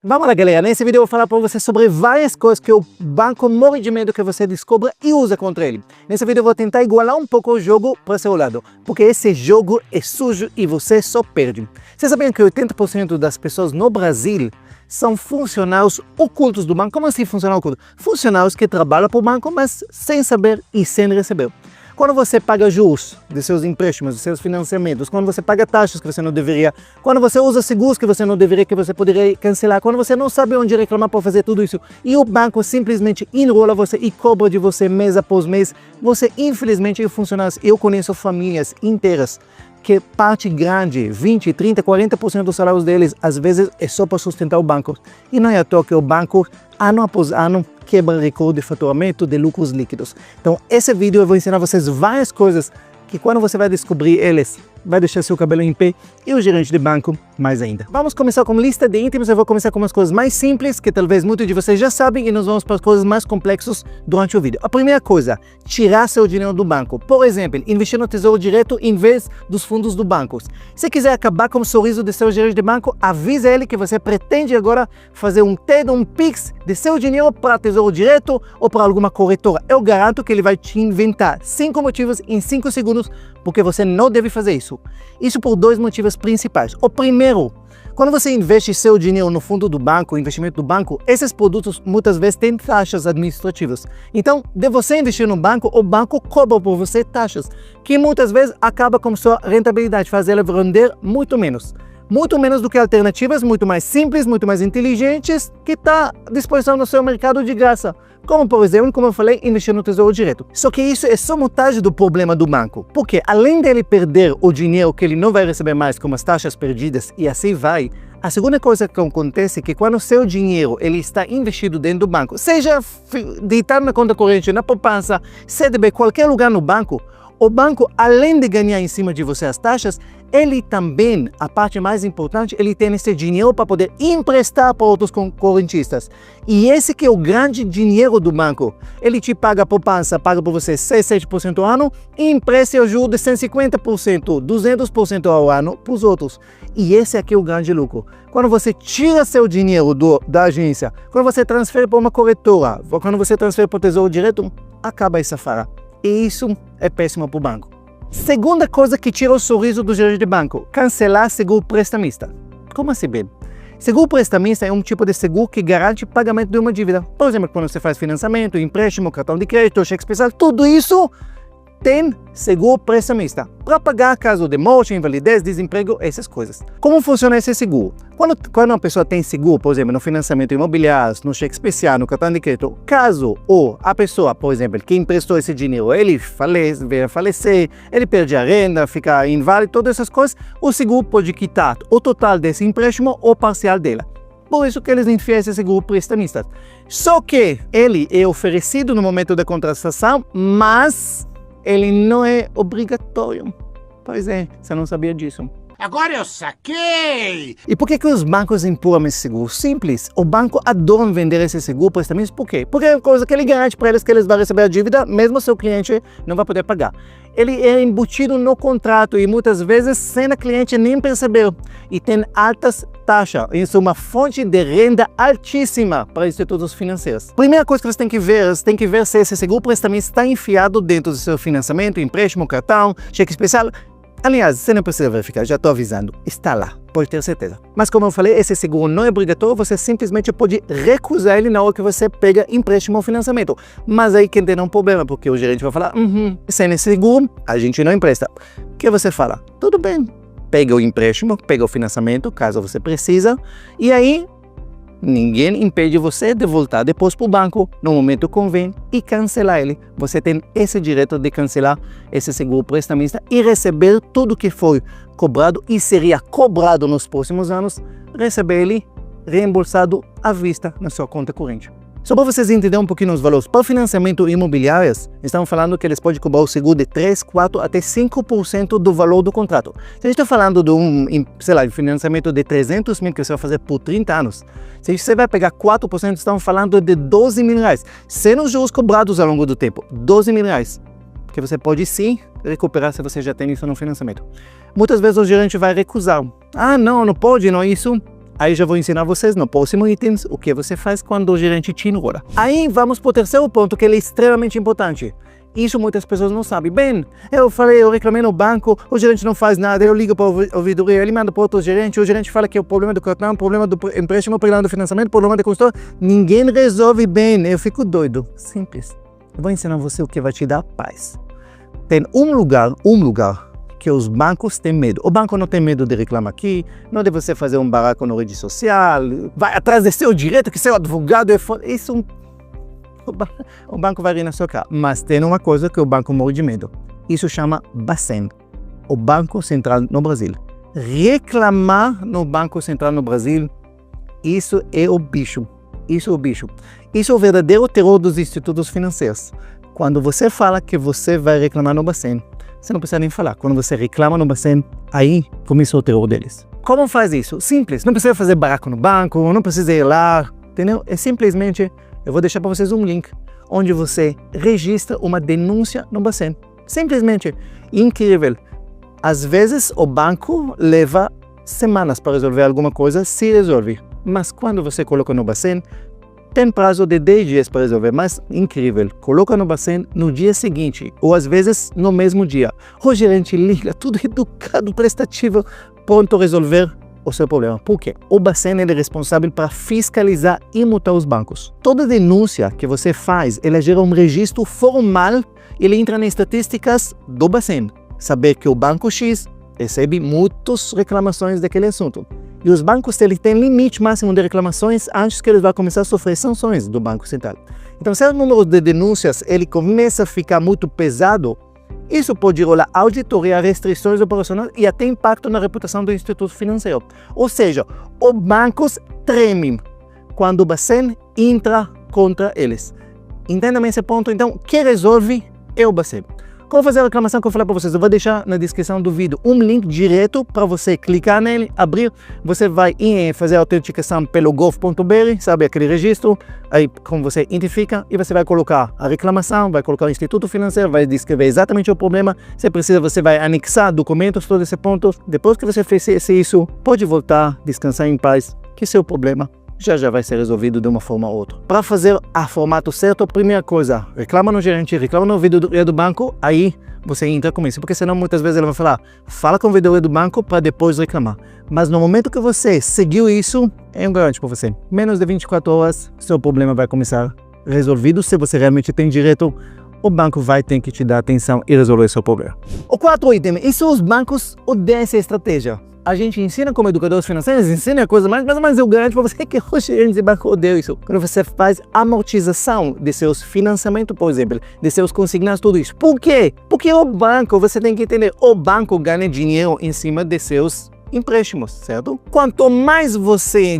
Vamos lá, galera, nesse vídeo eu vou falar para você sobre várias coisas que o banco morre de medo que você descubra e usa contra ele. Nesse vídeo eu vou tentar igualar um pouco o jogo para seu lado, porque esse jogo é sujo e você só perde. Vocês sabiam que 80% das pessoas no Brasil são funcionários ocultos do banco? Como assim funcionário oculto? Funcionários que trabalham para o banco, mas sem saber e sem receber. Quando você paga juros de seus empréstimos, de seus financiamentos, quando você paga taxas que você não deveria, quando você usa seguros que você não deveria, que você poderia cancelar, quando você não sabe onde reclamar para fazer tudo isso, e o banco simplesmente enrola você e cobra de você mês após mês, você infelizmente, funcionários, eu conheço famílias inteiras que parte grande, 20, 30, 40% dos salários deles, às vezes é só para sustentar o banco. E não é à toa que o banco, ano após ano, quebra recorde de faturamento de lucros líquidos. Então, esse vídeo eu vou ensinar vocês várias coisas que quando você vai descobrir eles, vai deixar seu cabelo em pé e o gerente de banco mais ainda. Vamos começar com lista de itens, eu vou começar com umas coisas mais simples, que talvez muitos de vocês já sabem, e nós vamos para as coisas mais complexas durante o vídeo. A primeira coisa, tirar seu dinheiro do banco. Por exemplo, investir no Tesouro Direto em vez dos fundos do banco. Se quiser acabar com o sorriso de seu gerente de banco, avisa ele que você pretende agora fazer um TED, um Pix de seu dinheiro para Tesouro Direto ou para alguma corretora. Eu garanto que ele vai te inventar 5 motivos em 5 segundos porque você não deve fazer isso. Isso por 2 motivos principais. O primeiro, quando você investe seu dinheiro no fundo do banco, investimento do banco, esses produtos muitas vezes têm taxas administrativas. Então, de você investir no banco, o banco cobra por você taxas, que muitas vezes acaba com sua rentabilidade, faz ela render muito menos. Muito menos do que alternativas, muito mais simples, muito mais inteligentes, que está à disposição no seu mercado de graça. Como, por exemplo, como eu falei, investir no Tesouro Direto. Só que isso é só metade do problema do banco. Porque além dele perder o dinheiro que ele não vai receber mais como as taxas perdidas e assim vai, a segunda coisa que acontece é que quando o seu dinheiro ele está investido dentro do banco, seja deitado na conta corrente, na poupança, CDB, qualquer lugar no banco, o banco, além de ganhar em cima de você as taxas, ele também, a parte mais importante, ele tem esse dinheiro para poder emprestar para outros correntistas. E esse que é o grande dinheiro do banco. Ele te paga a poupança, paga por você 6, 7% ao ano e empresta o juro de 150%, 200% ao ano para os outros. E esse aqui é o grande lucro. Quando você tira seu dinheiro da agência, quando você transfere para uma corretora, quando você transfere para o Tesouro Direto, acaba essa farra. E isso é péssimo para o banco. Segunda coisa que tira o sorriso do gerente de banco, cancelar seguro prestamista. Como assim, bem? Seguro prestamista é um tipo de seguro que garante o pagamento de uma dívida. Por exemplo, quando você faz financiamento, empréstimo, cartão de crédito, cheque especial, tudo isso tem seguro prestamista para pagar caso de morte, invalidez, desemprego, essas coisas. Como funciona esse seguro? Quando uma pessoa tem seguro, por exemplo, no financiamento imobiliário, no cheque especial, no cartão de crédito, caso a pessoa, por exemplo, que emprestou esse dinheiro, ele venha a falecer, ele perde a renda, fica inválido, todas essas coisas, o seguro pode quitar o total desse empréstimo ou parcial dela. Por isso que eles enfiam esse seguro prestamista. Só que ele é oferecido no momento da contratação, mas ele não é obrigatório. Pois é, você não sabia disso. Agora eu saquei! E por que os bancos empurram esse seguro? Simples, o banco adora vender esse seguro prestamista. Por quê? Porque é uma coisa que ele garante para eles que eles vão receber a dívida, mesmo se o cliente não vai poder pagar. Ele é embutido no contrato e muitas vezes sem a cliente nem perceber. E tem altas taxas. Isso é uma fonte de renda altíssima para institutos financeiros. Primeira coisa que você tem que ver se esse seguro prestamista está enfiado dentro do seu financiamento, empréstimo, cartão, cheque especial. Aliás, você não precisa verificar, já estou avisando, está lá, pode ter certeza. Mas como eu falei, esse seguro não é obrigatório, você simplesmente pode recusar ele na hora que você pega empréstimo ou financiamento. Mas aí que tem um problema, porque o gerente vai falar, sem esse seguro, a gente não empresta. O que você fala? Tudo bem, pega o empréstimo, pega o financiamento, caso você precisa, e aí ninguém impede você de voltar depois para o banco no momento que convém e cancelar ele. Você tem esse direito de cancelar esse seguro prestamista e receber tudo que foi cobrado e seria cobrado nos próximos anos, receber ele reembolsado à vista na sua conta corrente. Só para vocês entenderem um pouquinho os valores, para financiamento imobiliários, estamos falando que eles podem cobrar o seguro de 3, 4 até 5% do valor do contrato. Se a gente está falando de um financiamento de 300 mil que você vai fazer por 30 anos, se você vai pegar 4%, estamos falando de 12 mil reais, sendo os juros cobrados ao longo do tempo, 12 mil reais, que você pode sim recuperar se você já tem isso no financiamento. Muitas vezes o gerente vai recusar. Ah, não pode, não isso. Aí já vou ensinar vocês no próximo itens o que você faz quando o gerente te enrola. Aí vamos para o terceiro ponto, que ele é extremamente importante. Isso muitas pessoas não sabem. Bem, eu reclamei no banco, o gerente não faz nada, eu ligo para a ouvidoria, ele manda para outro gerente, o gerente fala que é o problema do cartão, o problema do empréstimo, o problema do financiamento, o problema da consultora. Ninguém resolve bem, eu fico doido. Simples. Eu vou ensinar você o que vai te dar paz. Tem um lugar que os bancos têm medo. O banco não tem medo de reclamar aqui, não de você fazer um barraco na rede social, vai atrás de seu direito, que seu advogado é foda. Isso o banco vai rir na sua cara. Mas tem uma coisa que o banco morre de medo. Isso chama Bacen, o Banco Central no Brasil. Reclamar no Banco Central no Brasil, isso é o bicho. Isso é o bicho. Isso é o verdadeiro terror dos institutos financeiros. Quando você fala que você vai reclamar no Bacen, você não precisa nem falar. Quando você reclama no Bacen, aí começa o terror deles. Como faz isso? Simples. Não precisa fazer barraco no banco, não precisa ir lá, entendeu? É simplesmente, eu vou deixar para vocês um link, onde você registra uma denúncia no Bacen. Simplesmente. Incrível. Às vezes o banco leva semanas para resolver alguma coisa, se resolve. Mas quando você coloca no Bacen, tem prazo de 10 dias para resolver, mas incrível. Coloca no Bacen no dia seguinte, ou às vezes no mesmo dia. O gerente liga, tudo educado, prestativo, pronto a resolver o seu problema. Por quê? O Bacen é responsável para fiscalizar e multar os bancos. Toda denúncia que você faz, ela gera um registro formal, ele entra nas estatísticas do Bacen. Saber que o banco X recebe muitas reclamações daquele assunto. E os bancos têm limite máximo de reclamações antes que eles vão começar a sofrer sanções do Banco Central. Então, se o número de denúncias ele começa a ficar muito pesado, isso pode rolar auditoria, restrições operacionais e até impacto na reputação do instituto financeiro. Ou seja, os bancos tremem quando o Bacen entra contra eles. Entendam esse ponto? Então, quem resolve é o Bacen. Como fazer a reclamação que eu falei para vocês? Eu vou deixar na descrição do vídeo um link direto para você clicar nele, abrir. Você vai fazer a autenticação pelo gov.br, sabe, aquele registro. Aí, como você identifica, e você vai colocar a reclamação, vai colocar o Instituto Financeiro, vai descrever exatamente o problema. Se precisa, você vai anexar documentos, todo esse ponto. Depois que você fez isso, pode voltar, descansar em paz, que seu problema já vai ser resolvido de uma forma ou outra. Para fazer a formato certo, a primeira coisa, reclama no gerente, reclama no ouvidoria do banco, aí você entra com isso, porque senão muitas vezes ele vai falar, fala com o ouvidoria do banco para depois reclamar. Mas no momento que você seguiu isso, é um garante para você. Menos de 24 horas, seu problema vai começar resolvido. Se você realmente tem direito, o banco vai ter que te dar atenção e resolver seu problema. O quarto item, isso os bancos odeiam essa estratégia. A gente ensina como educadores financeiros, ensina a coisa mais, mas eu garanto para você que os gerentes de banco odeiam isso. Quando você faz amortização de seus financiamentos, por exemplo, de seus consignados, tudo isso. Por quê? Porque o banco, você tem que entender, o banco ganha dinheiro em cima de seus empréstimos, certo? Quanto mais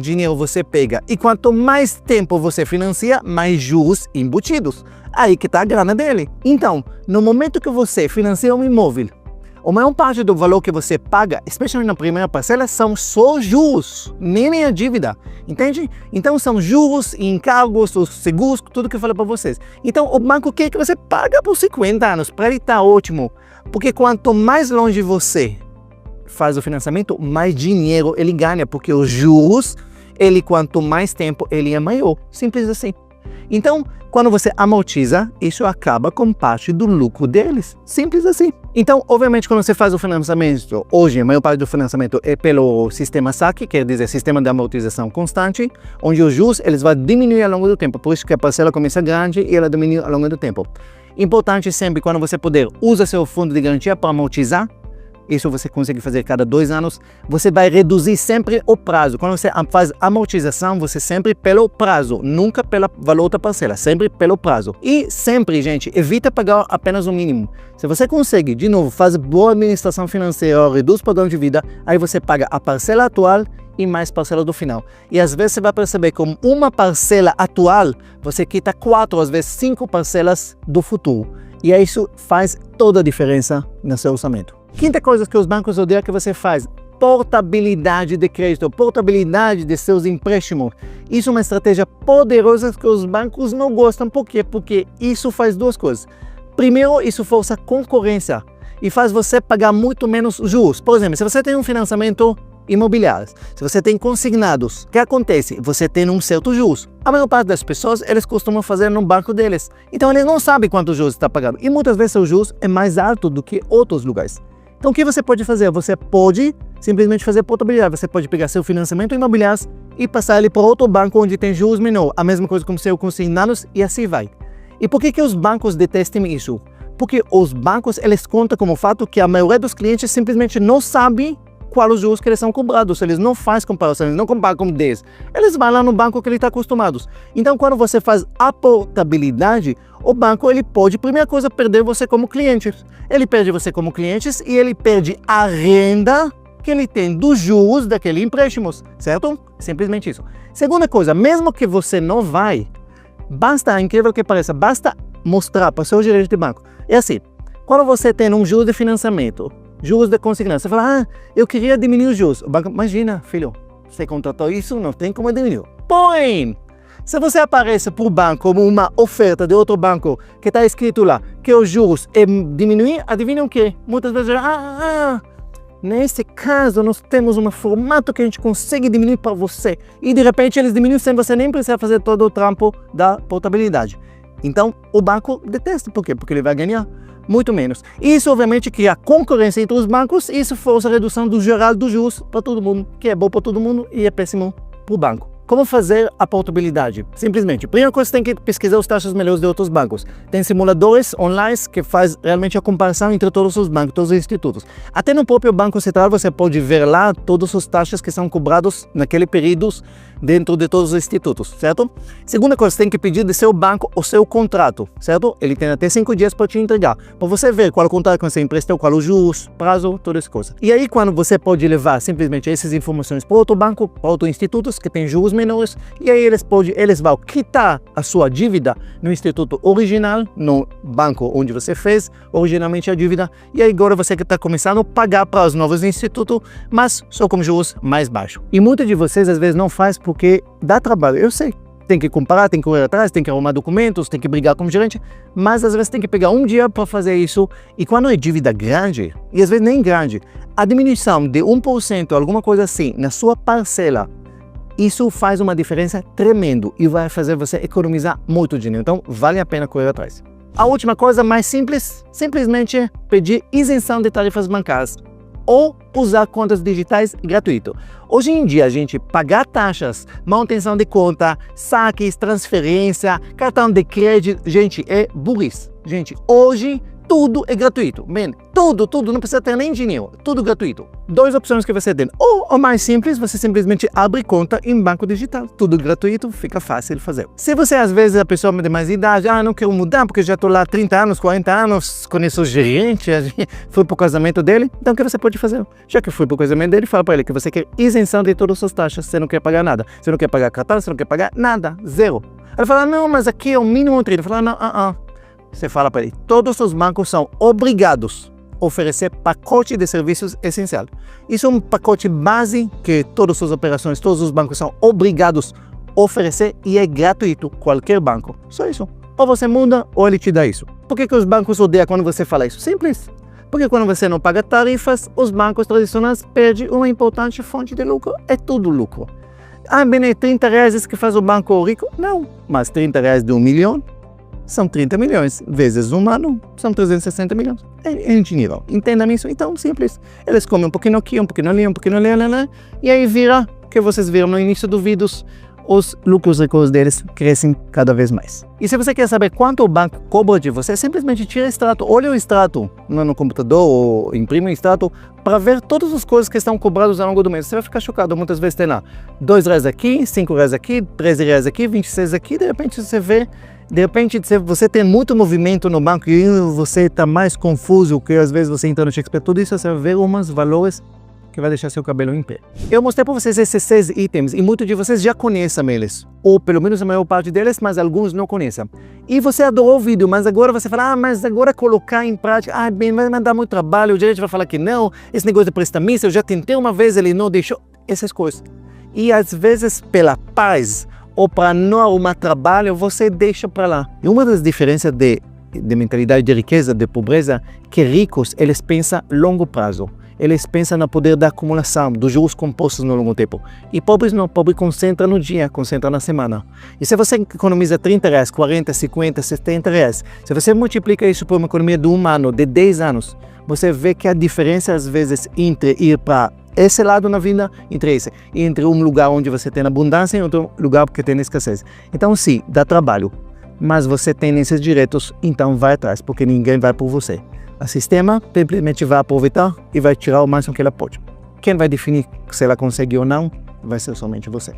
dinheiro você pega e quanto mais tempo você financia, mais juros embutidos. Aí que está a grana dele. Então, no momento que você financia um imóvel, a maior parte do valor que você paga, especialmente na primeira parcela, são só juros, nem a dívida, entende? Então são juros, encargos, os seguros, tudo que eu falei para vocês. Então o banco quer que você paga por 50 anos, para ele tá ótimo, porque quanto mais longe você faz o financiamento, mais dinheiro ele ganha, porque os juros, quanto mais tempo ele é maior, simples assim. Então, quando você amortiza, isso acaba com parte do lucro deles. Simples assim. Então, obviamente, quando você faz o financiamento, hoje a maior parte do financiamento é pelo sistema SAC, quer dizer, sistema de amortização constante, onde os juros eles vão diminuir ao longo do tempo. Por isso que a parcela começa grande e ela diminui ao longo do tempo. Importante sempre, quando você puder, usa seu fundo de garantia para amortizar. Isso você consegue fazer cada 2 anos. Você vai reduzir sempre o prazo. Quando você faz amortização, você sempre pelo prazo, nunca pela valor da parcela, sempre pelo prazo. E sempre, gente, evita pagar apenas o mínimo. Se você consegue, de novo, fazer boa administração financeira, reduz o padrão de vida, aí você paga a parcela atual e mais parcela do final. E às vezes você vai perceber que com uma parcela atual, você quita 4, às vezes 5 parcelas do futuro. E isso faz toda a diferença no seu orçamento. Quinta coisa que os bancos odeiam que você faz, portabilidade de crédito, portabilidade de seus empréstimos. Isso é uma estratégia poderosa que os bancos não gostam. Por quê? Porque isso faz 2 coisas. Primeiro, isso força concorrência e faz você pagar muito menos juros. Por exemplo, se você tem um financiamento imobiliárias, se você tem consignados, o que acontece? Você tem um certo juros. A maior parte das pessoas, eles costumam fazer no banco deles. Então, eles não sabem quanto juros está pagando. E muitas vezes o juros é mais alto do que outros lugares. Então, o que você pode fazer? Você pode simplesmente fazer portabilidade. Você pode pegar seu financiamento imobiliário e passar ele para outro banco onde tem juros menor. A mesma coisa com seus consignados e assim vai. E por que os bancos detestam isso? Porque os bancos, eles contam como fato que a maioria dos clientes simplesmente não sabe qual os juros que eles são cobrados. Eles não fazem comparação, eles não comparam com 10. Eles vão lá no banco que ele está acostumado. Então, quando você faz a portabilidade, o banco, ele pode, primeira coisa, perder você como cliente. Ele perde você como cliente e ele perde a renda que ele tem dos juros daquele empréstimo, certo? Simplesmente isso. Segunda coisa, mesmo que você não vai, basta, incrível que pareça, basta mostrar para o seu gerente de banco. É assim, quando você tem um juros de financiamento, juros de consignado, você fala, eu queria diminuir os juros. O banco, imagina, filho, você contratou isso, não tem como diminuir. Porém, se você aparece para o banco como uma oferta de outro banco que está escrito lá que os juros é diminuir, adivinha o quê? Muitas vezes, nesse caso, nós temos um formato que a gente consegue diminuir para você. E de repente eles diminuem sem você nem precisar fazer todo o trampo da portabilidade. Então, o banco detesta. Por quê? Porque ele vai ganhar muito menos. Isso, obviamente, cria concorrência entre os bancos e isso força a redução do geral dos juros para todo mundo, que é bom para todo mundo e é péssimo para o banco. Como fazer a portabilidade? Simplesmente, primeira coisa, você tem que pesquisar as taxas melhores de outros bancos. Tem simuladores online que faz realmente a comparação entre todos os bancos, todos os institutos. Até no próprio Banco Central você pode ver lá todas as taxas que são cobradas naquele período dentro de todos os institutos, certo? Segunda coisa, você tem que pedir do seu banco o seu contrato, certo? Ele tem até 5 dias para te entregar, para você ver qual o contrato que você emprestou, qual o juros, prazo, todas as coisas. E aí, quando você pode levar simplesmente essas informações para outro banco, para outros institutos que tem juros menores, e aí eles vão quitar a sua dívida no instituto original, no banco onde você fez originalmente a dívida, e aí agora você está começando a pagar para os novos institutos, mas só com juros mais baixos. E muitos de vocês às vezes não faz porque dá trabalho, eu sei. Tem que comparar, tem que correr atrás, tem que arrumar documentos, tem que brigar com o gerente, mas às vezes tem que pegar um dia para fazer isso. E quando é dívida grande, e às vezes nem grande, a diminuição de 1%, alguma coisa assim, na sua parcela, isso faz uma diferença tremenda e vai fazer você economizar muito dinheiro. Então, vale a pena correr atrás. A última coisa mais simples, simplesmente pedir isenção de tarifas bancárias ou usar contas digitais gratuito. Hoje em dia, a gente pagar taxas, manutenção de conta, saques, transferência, cartão de crédito, gente, é burrice. Gente, hoje tudo é gratuito. Bem, tudo, não precisa ter nem dinheiro, tudo gratuito. 2 opções que você tem. Ou o mais simples, você simplesmente abre conta em banco digital. Tudo gratuito, fica fácil de fazer. Se você às vezes é a pessoa de mais idade, não quero mudar porque já estou lá há 30 anos, 40 anos, conheço o gerente, fui para o casamento dele, então o que você pode fazer? Já que foi para o casamento dele, fala para ele que você quer isenção de todas as suas taxas, você não quer pagar nada. Você não quer pagar cartão, você não quer pagar nada, zero. Ele fala, não, mas aqui é o mínimo 30. Ele fala, não, Você fala para ele, todos os bancos são obrigados a oferecer pacote de serviços essencial. Isso é um pacote base que todas as operações, todos os bancos são obrigados a oferecer e é gratuito, qualquer banco. Só isso. Ou você muda ou ele te dá isso. Por que os bancos odeiam quando você fala isso? Simples. Porque quando você não paga tarifas, os bancos tradicionais perdem uma importante fonte de lucro. É tudo lucro. Bem, é 30 reais que faz o banco rico? Não. Mas 30 reais de 1 milhão? São 30 milhões, vezes um ano, são 360 milhões. É dinheiro. Entendam isso? Então, simples. Eles comem um pouquinho aqui, um pouquinho ali, um pouquinho ali, e aí vira, que vocês viram no início do vídeo, os lucros recursos deles crescem cada vez mais. E se você quer saber quanto o banco cobra de você, simplesmente tira o extrato, olha o extrato no computador ou imprime o extrato para ver todas as coisas que estão cobradas ao longo do mês. Você vai ficar chocado, muitas vezes tem lá 2 reais aqui, 5 reais aqui, 13 reais aqui, 26 aqui, de repente você vê. De repente, você tem muito movimento no banco e você está mais confuso, que às vezes você entra no Shakespeare, tudo isso você vai ver uns valores que vai deixar seu cabelo em pé. Eu mostrei para vocês esses 6 itens e muitos de vocês já conhecem eles, ou pelo menos a maior parte deles, mas alguns não conhecem. E você adorou o vídeo, mas agora você fala, mas agora colocar em prática, bem, vai me dar muito trabalho, o gerente vai falar que não, esse negócio de prestamista, eu já tentei uma vez, ele não deixou, essas coisas. E às vezes, pela paz, ou para não arrumar trabalho, você deixa para lá. E uma das diferenças de mentalidade de riqueza, de pobreza, que ricos, eles pensam longo prazo. Eles pensam no poder da acumulação, dos juros compostos no longo tempo. E pobres não, pobre concentra no dia, concentra na semana. E se você economiza 30 reais, 40, 50, 70 reais, se você multiplica isso por uma economia de 1 ano, de 10 anos, você vê que a diferença às vezes entre ir para esse lado na vida, entre um lugar onde você tem abundância e outro lugar que tem escassez. Então sim, dá trabalho, mas você tem esses direitos, então vai atrás, porque ninguém vai por você. O sistema simplesmente vai aproveitar e vai tirar o máximo que ela pode. Quem vai definir se ela consegue ou não, vai ser somente você.